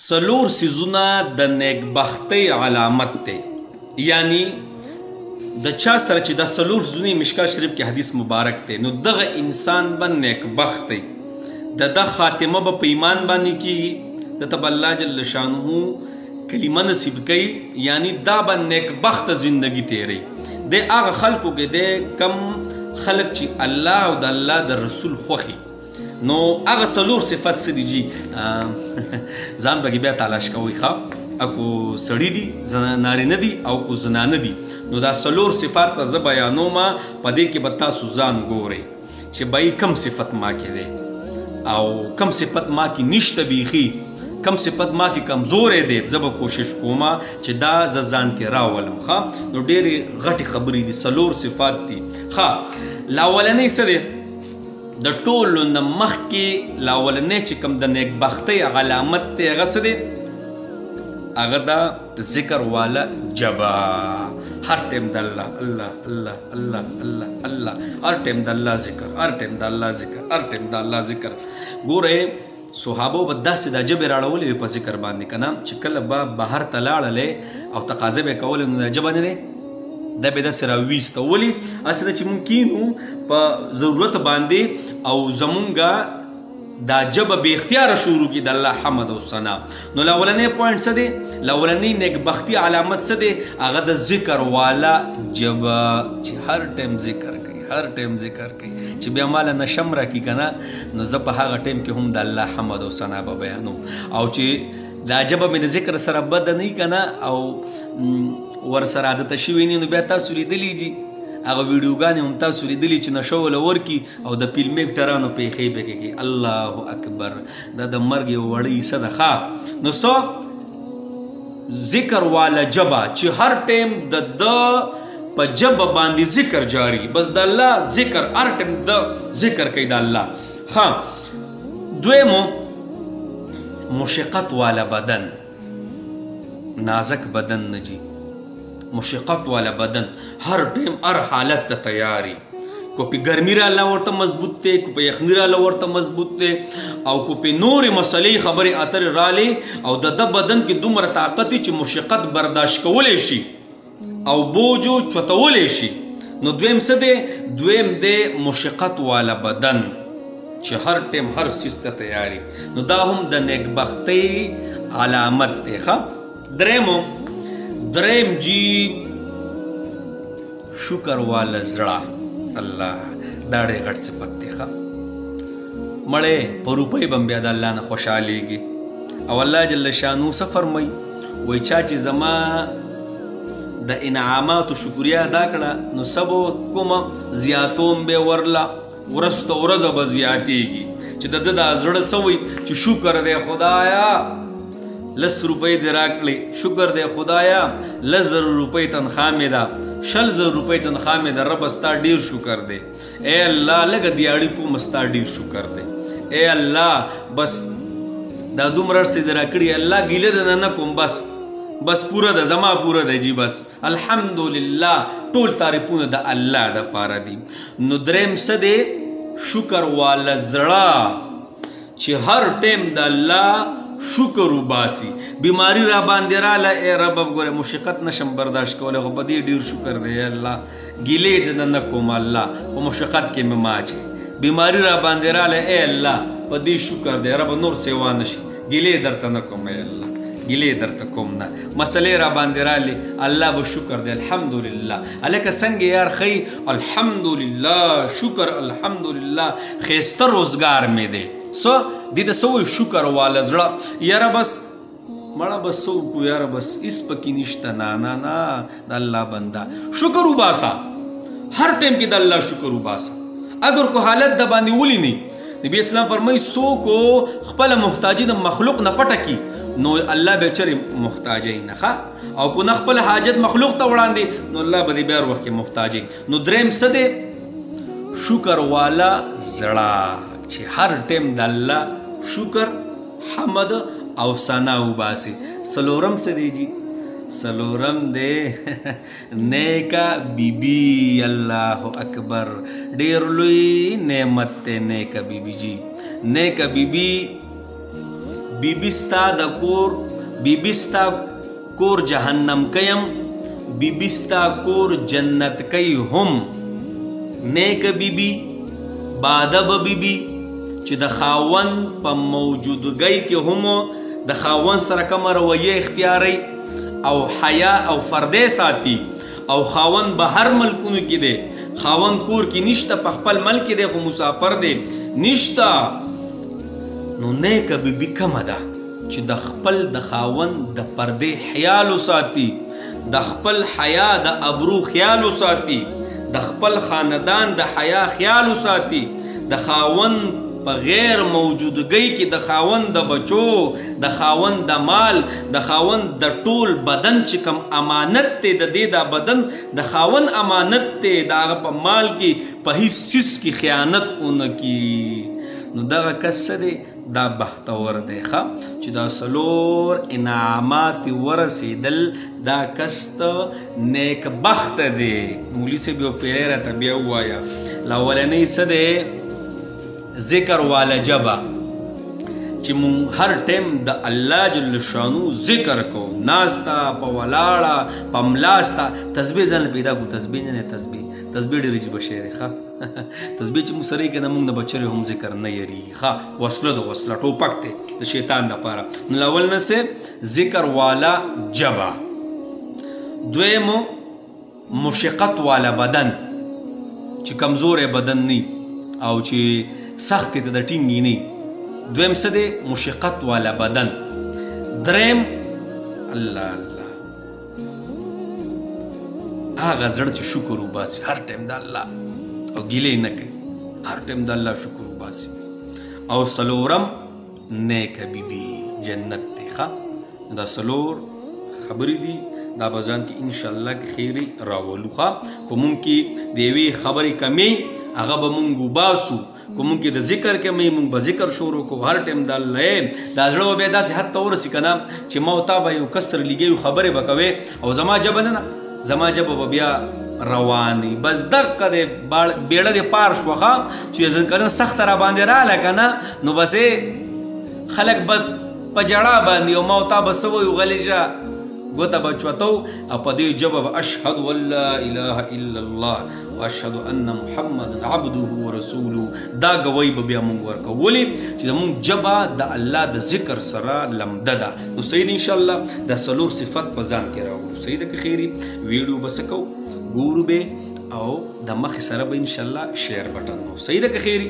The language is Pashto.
سلور سیزونه د نیکبختۍ علامت دی. یعنی د چا سره چې دا سلور سیزونه مشکات شریف کې حدیث مبارک دی نو دغه انسان به نیکبخت دی، د خاتمه به په ایمان باندې کیږي، د ته الله جل شانه کلمه نصیب کوي، یعنی دا به نیکبخت زندگی تیری. د هغه خلکو کې د کم خلک چې الله او د الله د رسول خوښي نو هغه سلور صفت څه دي جی ځان به بیا تلاش کوئ ښه اکو سړي دي نارینه دي او کو زنانه دي نو دا سلور صفات به زه بیانومه په دې کې به تاسو ځان ګورئ چې بای کم صفت ما کې دی او کم صفت ما کې نشته بیخي، کم صفت ما کې کمزوری دی، زه به کوشش کومه چې دا زه ځان کې راولم ښه. نو ډېرې غټې خبرې دي، سلور صفات دي ښه. لاولنی څه دی؟ د ټولو نه مخکې لاولنی چې کوم د نیکبختۍ علامت دی هغه څه دی؟ هغه دا ذکر والا جبه، هر ټیم د الله الله الله الله الله الله، هر ټیم د الله ذکر، هر ټیم د الله ذکر، هر ټیم د الله ذکر. ګورئ صحابو به داسې دا ژبې راړولې وې په ذکر باندې که نه چې کله به بهر ته لاړلې او تقاضه به یې کولې نو دا ژبه نه دی دا به داسې راویسته. ولې هسې ده چې مونږ کینو په ضرورت باندې او زمونږ دا ژبه بې اختیاره شروع کړي د الله حمد او ثنا. نو لاولنی پوینټ څه دی؟ لاولنی نیکبختي علامت څه دی؟ هغه د ذکر والا ژبه چې هر ټایم ذکر کوي، هر ټایم ذکر کوي چې بیا ماله نشم راکړي که نه نو زه په هغه ټایم کې هم د الله حمد او ثنا به بیانوم. او چې دا ژبه مې د ذکر سره بده نه وي که نه او ورسره عادته شوي نه نو بیا تاسو لیدلی جي هغه ویډیوګانې هم تاسو لیدلي چې نشه وله ورکي او د فلم اکټرانو پیښې پکې کوي. الله اکبر، دا د مرګ یو وړه عیسه ده ښه. نو څه ذکر والا ژبه چې هر ټایم د ده په ژبه باندې ذکر جاری، بس د الله ذکر هر ټایم د ذکر کوي د الله ښه. دویمو مشقت والا بدن، نازک بدن نه جي، مشقت والا بدن هر ټیم هر حالت ته تیاری، کو په ګرمي راله ورته مضبوط دی، کو په یخني راله ورته مضبوط دی او کو په نورې مسلې خبرې اترې رالې او د ده بدن کې دومره طاقت چې مشقت برداشت کولی شي او بوجو چوتولی شي. نو دویم څه دی؟ دویم دی مشقت والا بدن چې هر ټیم هر څیز ته تیاری. نو دا هم د نیکبختۍ علامت دی ښه. دریم جی شکر والا زړه، الله دا ډېر غټ صفت دی ښه. مړی په روپۍ به هم بیا د الله نه خوشحالېږي او الله جل شانو څه فرمایي؟ وایي چا چې زما د انعاماتو شکریا ادا کړه نو څه به کومه زیاتوم به ورله، ورځ ته ورځ به زیاتېږي چې د ده دا زړه څه وایي چې شکر دی خدایا 10 روپۍ دې راکړې، شکر دی خدایا 10,000 روپۍ تنخوا مې ده، 100,000 روپۍ تنخوا مې ده، ربه ستا ډېر شکر دی. ای الله لږه دیاړي کوم ستا ډېر شکر دی. ای الله بس دا دومره هر څه دې راکړي الله ګیله د نه کوم، بس پوره ده زما پوره ده جي، بس الحمدلله ټول تعریفونه د الله دپاره دي. نو دریم څه دی؟ شکر والا زړه چې هر ټایم د الله شکر وباسي. بیماری را باندې راله ای رب ګوره مشقت نشم برداشت کولی خو په دې ډېر شکر دی الله ګیلې دې نه کوم الله په مشقت کې مې ماچې. بیماری را باندې راله ای الله په دې شکر دی رب نور سیوا نشي ګیلې درته نه کوم ای الله ګیلې درته کوم نه. مسلې را باندې رالې الله به شکر دی الحمدلله. هلکه څنګه یار ښیي الحمدلله شکر الحمدلله ښایسته روزګار مې دی. څه دې ته څه وایي؟ شکر والا زړه. یاره بس مړه بس څه وکړو یاره بس هېڅ پکې نشته، نه د الله بنده شکر وباسه، هر ټایم کې د الله شکر وباسه. اگر کو حالت د باندې ولینی نبی اسلام فرمایي څوک خپله محتاجي د مخلوق نه پټه کړي نو الله به چرې محتاجی نه ښه، او کو نه خپل حاجت مخلوق ته وړاندې نو الله به دې بیا هر وخت کې محتاجی. نو دریم څه دی؟ شکر والا زړه چې هر ټایم د الله شکر حمد او ثنا وباسي. څلورم څه دی جي؟ څلورم دی نیکه بیبي. الله اکبر، ډېر لوی نعمت دی نیکه بیبي جي. نیکه بیبي بیبستا د کور بیبستا کور جهنم کیم بیبستا کور جنت کئی هم نیک بیبی بادب بیبی چې د خاوند په موجودګۍ کې هم د خاوند سره کومه رویه اختیاري او حیا او پردې ساتي او خاوند به هر ملکونو کې دی خاوند کور کې نشته په خپل ملک کې دی خو مسافر دی نشته نو نیکه بیبي کومه ده چې د خپل د خاوند د پردې خیال وساتي د خپل حیا د ابرو خیال وساتي د خپل خاندان د حیا خیال وساتي د خاوند په غیر موجودګۍ کې د خاوند د بچو د خاوند د مال د خاوند د ټول بدن چې کوم امانت دی د دې دا بدن د خاوند امانت دی د هغه په مال کې په هیڅ څیز کې خیانت ونه کړي نو دغه کس څه دی دا بختور دی ښه چې دا څلور انعامات ورسېدل دا کس ته نیک بخت دی مولوي صاحب یو پیری راته بیا ووایه لاولنۍ څه دی ذکر والا جبه چې مونږ هر ټیم د الله جل شانو ذکر کو ناستا په ولاړه په ملاستا تسبیح ځان پیدا کو تسبیح نه تسبیح ډېرې عجیبه شی دی ښه تسبیح چې موږ سره یې که نه موږ نه بچرې هم ذکر نه یریږي ښه وسله د وسله ټوپک دی د شیطان دپاره نو لاول نه سه ذکر والا جبه دویمو مشقت والا بدن چې کمزوری بدن نی او چې سخت ته د ټینګي نه دویم څه دی مشقت والا بدن دریم الله الله هغه زړه چې شکر وباسي هر ټایم د الله او ګیلې نه کوي هر ټایم د الله شکر وباسي او څلورم نیکه بیبي جنت دی ښه دا څلور خبرې دي دا به ځان کې انشاءالله کې خیرې راولو ښه که مونږ کې د یوې خبرې کمې هغه به مونږ وباسو که مونږ کې د ذکر کمې مونږ به ذکر شروع کوو هر ټایم د الله دا زړه به بیا داسې حد ته ورسي که نه چې ما او تا به یو کس سره لیږي خبرې به کوې او زما ژبه نه زما ژبه به بیا رواني بس دقه د بیړه د پار شوه ښه چې که نه سخته را باندې راله که نه نو بس خلک به په جړا باندې او ما او تا به څه وایو غلی شه ګوته به چوتو او په دې ژبه به اشهد ان لا اله الا الله واشهد ان محمدا عبده ورسوله دا ګوی به بیا مونږ ورکو ولې چې زمونږ ژبه د الله د ذکر سره لمده ده نو صحیح دی انشاءالله دا څلور صفت په ځان کې راوړو صحیح ده که خیري ویډیو به څه کوو ګورو به او د مخې سره به انشاءالله شیر بټن نو صحیح ده که خیري